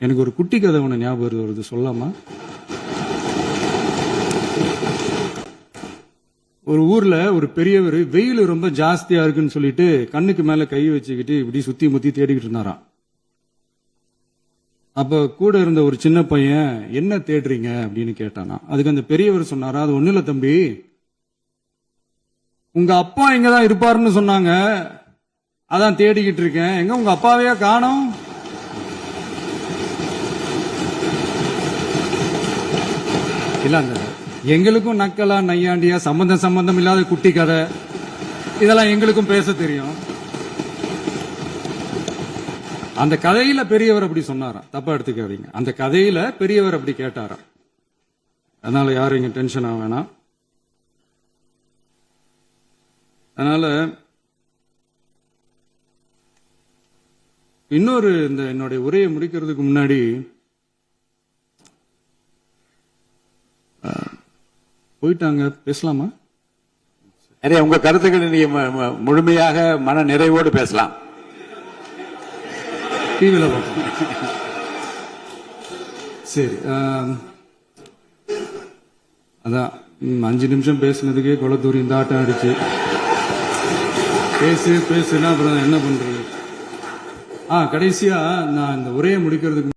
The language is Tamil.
எனக்கு ஒரு குட்டி கதை ஒன்று ஞாபகம் வருது, சொல்லாமா? ஒரு ஊர்ல ஒரு பெரியவர் வெயில் ரொம்ப ஜாஸ்தியா இருக்குன்னு சொல்லிட்டு கண்ணுக்கு மேல கை வச்சுக்கிட்டு இப்படி சுத்தி முத்தி தேடிக்கிட்டு இருந்தாராம். அப்ப கூட இருந்த ஒரு சின்ன பையன், என்ன தேடுறீங்க அப்படின்னு கேட்டானா. அதுக்கு அந்த பெரியவர் சொன்னாரா, அது ஒண்ணு இல்ல தம்பி, உங்க அப்பா இங்கதான் இருப்பாருன்னு சொன்னாங்க, அதான் தேடிக்கிட்டு இருக்கேன். எங்க உங்க அப்பாவையா காணோம்? இல்லங்க, எங்களுக்கும் நக்கலா நையாண்டியா சம்பந்தம் இல்லாத குட்டி கதை இதெல்லாம் எங்களுக்கும் பேச தெரியும். அந்த கதையில பெரியவர் அப்படி சொன்னாராம், தப்பா எடுத்துக்காதீங்க. அந்த கதையில பெரியவர் அப்படி கேட்டாராம். அதனால யாரும் இங்க டென்ஷன் ஆக வேணாம். அதனால இன்னொரு இந்த என்னுடைய உரையை முடிக்கிறதுக்கு முன்னாடி போயிட்டாங்க, பேசலாமா? நிறைய உங்க கருத்துக்களை நீங்க முழுமையாக மன நிறைவோடு பேசலாம். டிவில சரி. அதான் 5 நிமிஷம் பேசுனதுக்கே கொளத்தூரி இந்த ஆட்டம் அடிச்சு பேசுனா அப்புறம் என்ன பண்றது? கடைசியா நான் இந்த உரையை முடிக்கிறதுக்கு